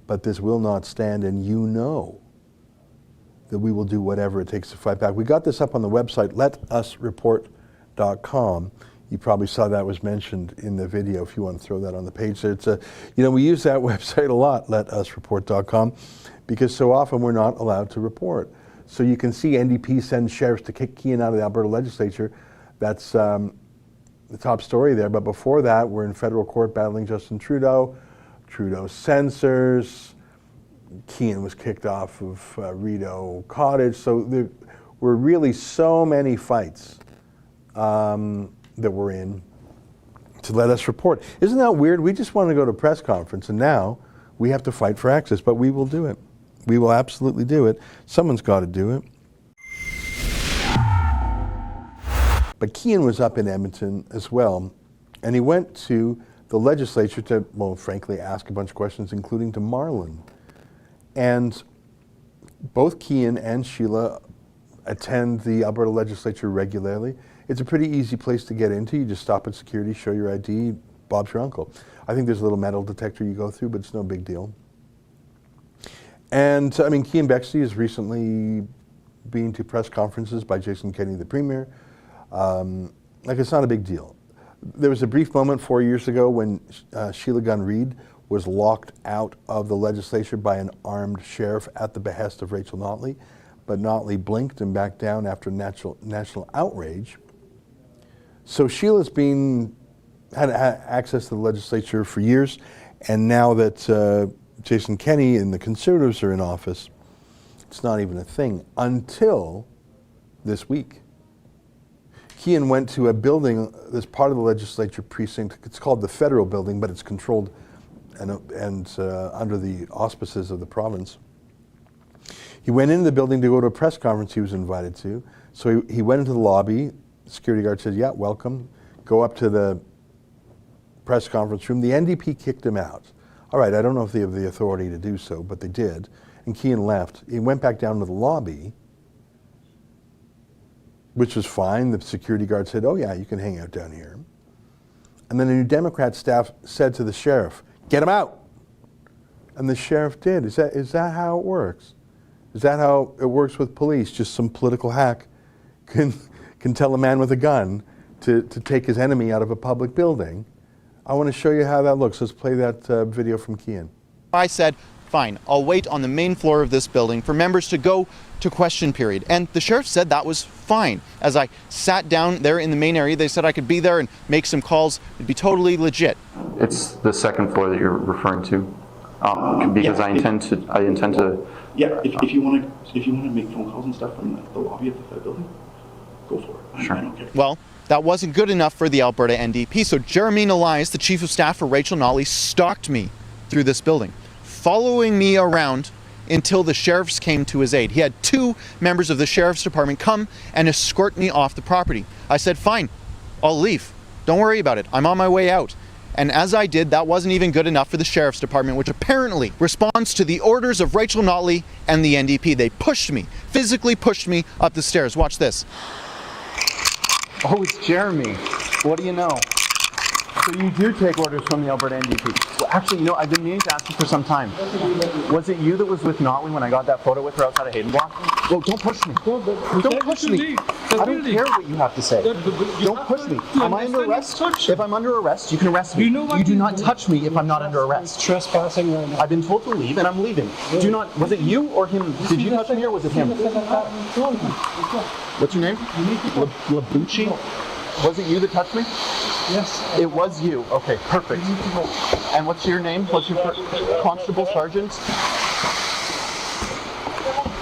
but this will not stand, and you know that we will do whatever it takes to fight back. We got this up on the website, letusreport.com. You probably saw that was mentioned in the video if you want to throw that on the page there. It's we use that website a lot, letusreport.com, because so often we're not allowed to report. So you can see NDP sends sheriffs to kick Keean out of the Alberta legislature. That's the top story there. But before that, we're in federal court battling Justin Trudeau. Trudeau censors. Keean was kicked off of Rideau Cottage. So there were really so many fights that we're in to let us report. Isn't that weird? We just want to go to a press conference, and now we have to fight for access, but we will do it. We will absolutely do it. Someone's got to do it. But Keean was up in Edmonton as well, and he went to the legislature to, well, frankly, ask a bunch of questions, including to Marlon. And both Keean and Sheila attend the Alberta legislature regularly. It's a pretty easy place to get into. You just stop at security, show your ID, Bob's your uncle. I think there's a little metal detector you go through, but it's no big deal. And I mean, Keean Bexte has recently been to press conferences by Jason Kenney, the Premier. Like, it's not a big deal. There was a brief moment 4 years ago when Sheila Gunn-Reid was locked out of the legislature by an armed sheriff at the behest of Rachel Notley, but Notley blinked and backed down after national outrage. So Sheila's had access to the legislature for years, and now that Jason Kenney and the Conservatives are in office, it's not even a thing until this week. Keean went to a building that's part of the legislature precinct. It's called the Federal Building, but it's controlled and under the auspices of the province. He went into the building to go to a press conference he was invited to. So he went into the lobby. The security guard said, yeah, welcome. Go up to the press conference room. The NDP kicked him out. All right, I don't know if they have the authority to do so, but they did. And Keean left. He went back down to the lobby, which was fine. The security guard said, oh yeah, you can hang out down here. And then the New Democrat staff said to the sheriff, get him out. And the sheriff did. Is that how it works? Is that how it works with police? Just some political hack can tell a man with a gun to take his enemy out of a public building. I want to show you how that looks. Let's play that video from Keean. I said, fine, I'll wait on the main floor of this building for members to go to question period. And the sheriff said that was fine. As I sat down there in the main area, they said I could be there and make some calls. It'd be totally legit. It's the second floor that you're referring to, because I intend to. Yeah, if you want to make phone calls and stuff from the lobby of the Fed building, go for it. Sure. I don't care. Well, that wasn't good enough for the Alberta NDP, so Jeremy Elias, the chief of staff for Rachel Notley, stalked me through this building, following me around until the sheriffs came to his aid. He had 2 members of the sheriff's department come and escort me off the property. I said, fine, I'll leave. Don't worry about it. I'm on my way out. And as I did, that wasn't even good enough for the sheriff's department, which apparently responds to the orders of Rachel Notley and the NDP. They pushed me, physically pushed me up the stairs. Watch this. Oh, it's Jeremy. What do you know? So you do take orders from the Alberta NDP. Well, actually, you know, I've been meaning to ask you for some time. Was it you that was with Notley when I got that photo with her outside of Hayden Block? Well, don't push me. Don't push me. I don't care what you have to say. Don't push me. Am I under arrest? If I'm under arrest, you can arrest me. You do not touch me if I'm not under arrest. Trespassing right now. I've been told to leave, and I'm leaving. Do not. Was it you or him? Did you touch me or was it him? What's your name? Labucci? Was it you that touched me? Yes. It was you. Okay, perfect. And what's your name? What's your Constable Sergeant?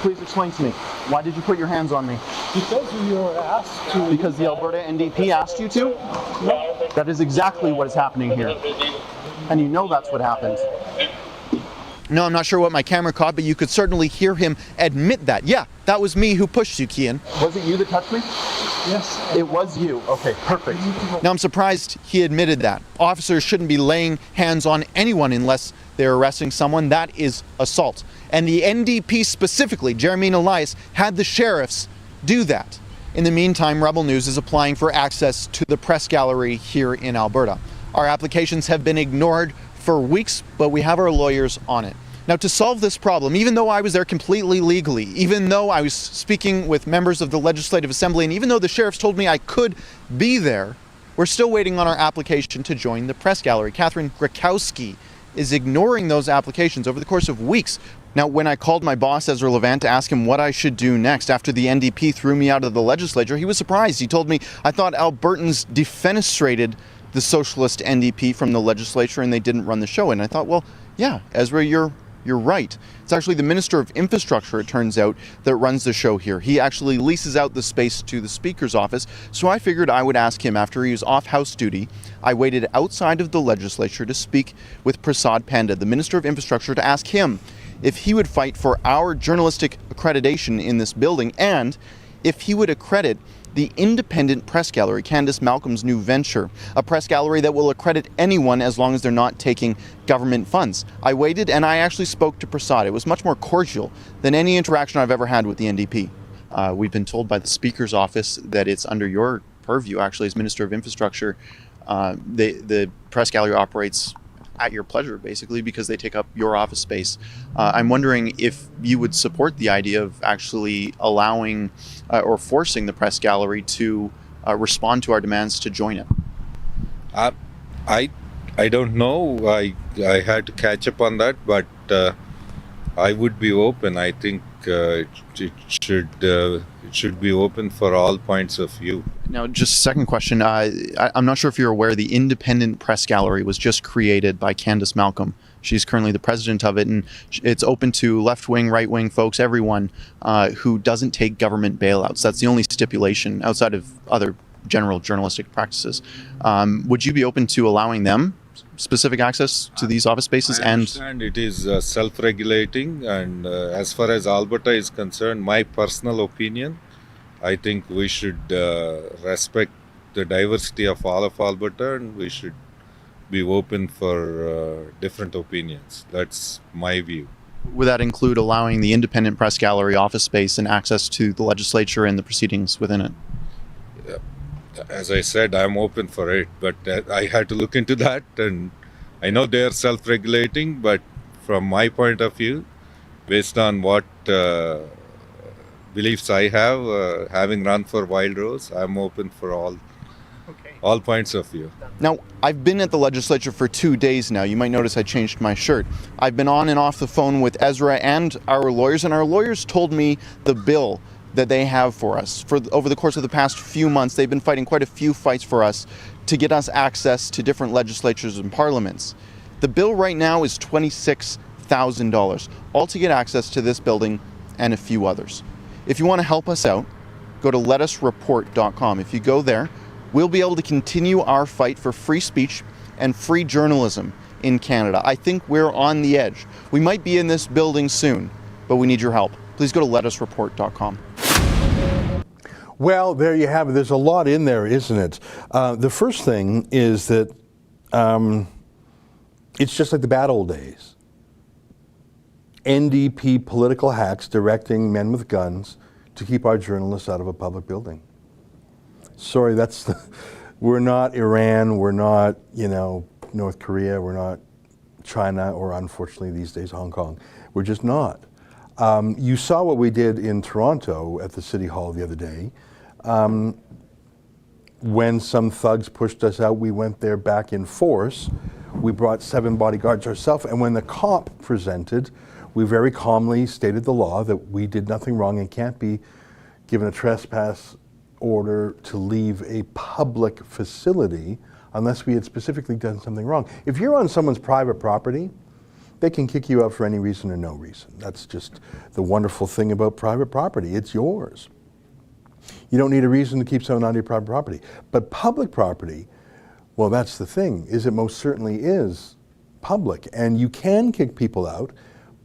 Please explain to me. Why did you put your hands on me? Because you were asked to. Because the Alberta NDP asked you to? No. That is exactly what is happening here. And you know that's what happened. No, I'm not sure what my camera caught, but you could certainly hear him admit that. Yeah, that was me who pushed you, Keean. Was it you that touched me? Yes. It was you. Okay, perfect. Now, I'm surprised he admitted that. Officers shouldn't be laying hands on anyone unless they're arresting someone. That is assault. And the NDP specifically, Jeremy Elias, had the sheriffs do that. In the meantime, Rebel News is applying for access to the press gallery here in Alberta. Our applications have been ignored for weeks, but we have our lawyers on it. Now, to solve this problem, even though I was there completely legally, even though I was speaking with members of the Legislative Assembly, and even though the sheriffs told me I could be there, we're still waiting on our application to join the press gallery. Catherine Grakowski is ignoring those applications over the course of weeks. Now, when I called my boss, Ezra Levant, to ask him what I should do next after the NDP threw me out of the legislature, he was surprised. He told me, I thought Albertans defenestrated the socialist NDP from the legislature and they didn't run the show. And I thought, well, yeah, Ezra, you're right. It's actually the Minister of Infrastructure, it turns out, that runs the show here. He actually leases out the space to the Speaker's office, so I figured I would ask him after he was off House duty. I waited outside of the legislature to speak with Prasad Panda, the Minister of Infrastructure, to ask him if he would fight for our journalistic accreditation in this building and if he would accredit the independent press gallery, Candace Malcolm's new venture, a press gallery that will accredit anyone as long as they're not taking government funds. I waited and I actually spoke to Prasad. It was much more cordial than any interaction I've ever had with the NDP. We've been told by the Speaker's office that it's under your purview, actually, as Minister of Infrastructure. The press gallery operates at your pleasure, basically, because they take up your office space. I'm wondering if you would support the idea of actually allowing or forcing the press gallery to respond to our demands to join it. I don't know. I had to catch up on that, but I would be open. I think it should be open for all points of view. Now, just second question. I'm not sure if you're aware, the Independent Press Gallery was just created by Candace Malcolm. She's currently the president of it, and it's open to left-wing, right-wing folks, everyone who doesn't take government bailouts. That's the only stipulation outside of other general journalistic practices. Would you be open to allowing them specific access to these office spaces? I understand it is self-regulating, and as far as Alberta is concerned, my personal opinion, I think we should respect the diversity of all of Alberta, and we should be open for different opinions. That's my view. Would that include allowing the Independent Press Gallery office space and access to the legislature and the proceedings within it? As I said, I'm open for it, but I had to look into that, and I know they're self-regulating, but from my point of view, based on what beliefs I have, having run for Wild Rose, I'm open for all points of view. Now, I've been at the legislature for 2 days now. You might notice I changed my shirt. I've been on and off the phone with Ezra and our lawyers told me the bill that they have for us. Over the course of the past few months, they've been fighting quite a few fights for us to get us access to different legislatures and parliaments. The bill right now is $26,000, all to get access to this building and a few others. If you want to help us out, go to letusreport.com. If you go there, we'll be able to continue our fight for free speech and free journalism in Canada. I think we're on the edge. We might be in this building soon, but we need your help. Please go to letusreport.com. Well, there you have it. There's a lot in there, isn't it? The first thing is that it's just like the bad old days. NDP political hacks directing men with guns to keep our journalists out of a public building. Sorry, we're not Iran, we're not, North Korea, we're not China, or unfortunately these days Hong Kong. We're just not. You saw what we did in Toronto at the City Hall the other day. When some thugs pushed us out, we went there back in force. We brought 7 bodyguards ourselves, and when the cop presented, we very calmly stated the law that we did nothing wrong and can't be given a trespass order to leave a public facility unless we had specifically done something wrong. If you're on someone's private property, they can kick you out for any reason or no reason. That's just the wonderful thing about private property. It's yours. You don't need a reason to keep someone on your private property. But public property, well, that's the thing, is it most certainly is public. And you can kick people out,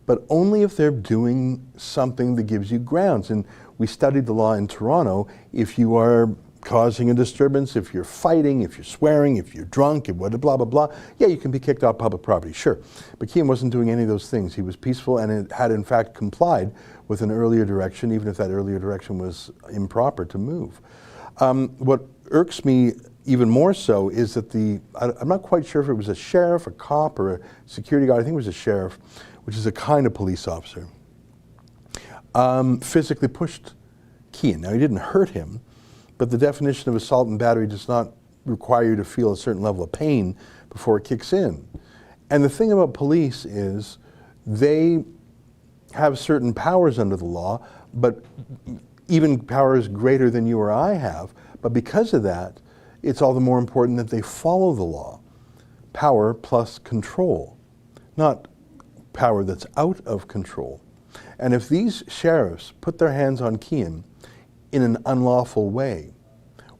but only if they're doing something that gives you grounds. And we studied the law in Toronto. If you are causing a disturbance, if you're fighting, if you're swearing, if you're drunk, and blah, blah, blah, yeah, you can be kicked off public property, sure. But Keean wasn't doing any of those things. He was peaceful and it had in fact complied with an earlier direction, even if that earlier direction was improper to move. What irks me even more so is that I'm not quite sure if it was a sheriff, a cop, or a security guard, I think it was a sheriff, which is a kind of police officer, physically pushed Keean. Now, he didn't hurt him, but the definition of assault and battery does not require you to feel a certain level of pain before it kicks in. And the thing about police is they have certain powers under the law, but even powers greater than you or I have. But because of that, it's all the more important that they follow the law. Power plus control, not power that's out of control. And if these sheriffs put their hands on Keean in an unlawful way,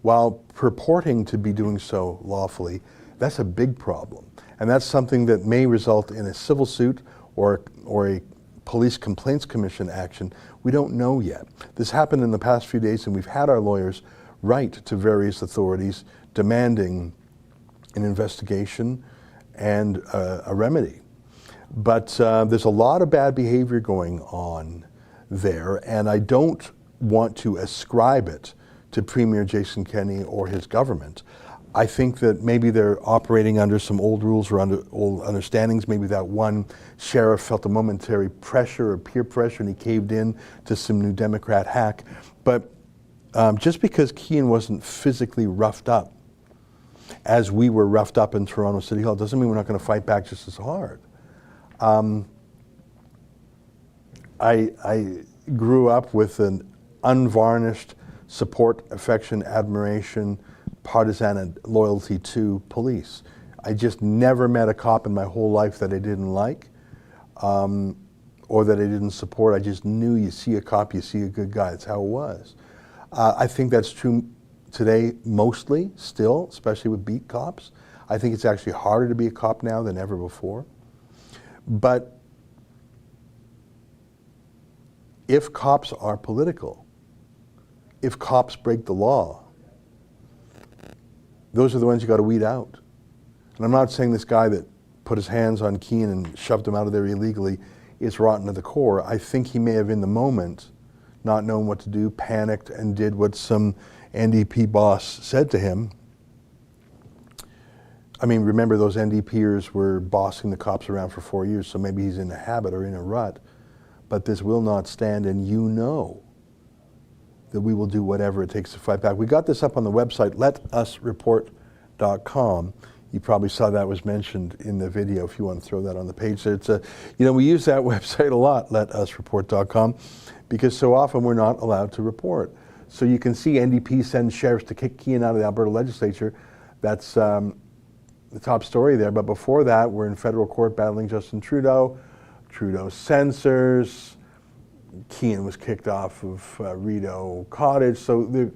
while purporting to be doing so lawfully, that's a big problem. And that's something that may result in a civil suit or a police complaints commission action. We don't know yet. This happened in the past few days, and we've had our lawyers write to various authorities demanding an investigation and a remedy. But there's a lot of bad behavior going on there, and I don't want to ascribe it to Premier Jason Kenney or his government. I think that maybe they're operating under some old rules or under old understandings. Maybe that one sheriff felt a momentary pressure or peer pressure and he caved in to some New Democrat hack. But just because Keean wasn't physically roughed up as we were roughed up in Toronto City Hall doesn't mean we're not going to fight back just as hard. I grew up with an unvarnished support, affection, admiration, partisan loyalty to police. I just never met a cop in my whole life that I didn't like or that I didn't support. I just knew you see a cop, you see a good guy. That's how it was. I think that's true today mostly still, especially with beat cops. I think it's actually harder to be a cop now than ever before. But if cops are political, if cops break the law, those are the ones you got to weed out. And I'm not saying this guy that put his hands on Keean and shoved him out of there illegally is rotten to the core. I think he may have, in the moment, not known what to do, panicked, and did what some NDP boss said to him. I mean, remember, those NDPers were bossing the cops around for 4 years, so maybe he's in a habit or in a rut. But this will not stand, and you know that we will do whatever it takes to fight back. We got this up on the website, letusreport.com. You probably saw that was mentioned in the video if you want to throw that on the page there. It's we use that website a lot, letusreport.com, because so often we're not allowed to report. So you can see NDP sends sheriffs to kick Keean out of the Alberta legislature. That's the top story there. But before that, we're in federal court battling Justin Trudeau. Trudeau censors. Keean was kicked off of Rideau Cottage. So there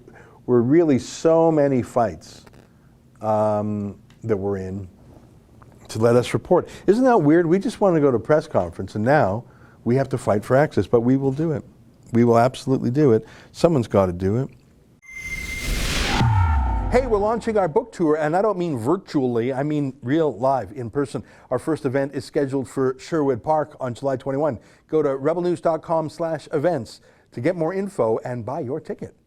were really so many fights that we're in to let us report. Isn't that weird? We just want to go to a press conference, and now we have to fight for access, but we will do it. We will absolutely do it. Someone's got to do it. Hey, we're launching our book tour, and I don't mean virtually, I mean real live, in person. Our first event is scheduled for Sherwood Park on July 21. Go to rebelnews.com/events to get more info and buy your ticket.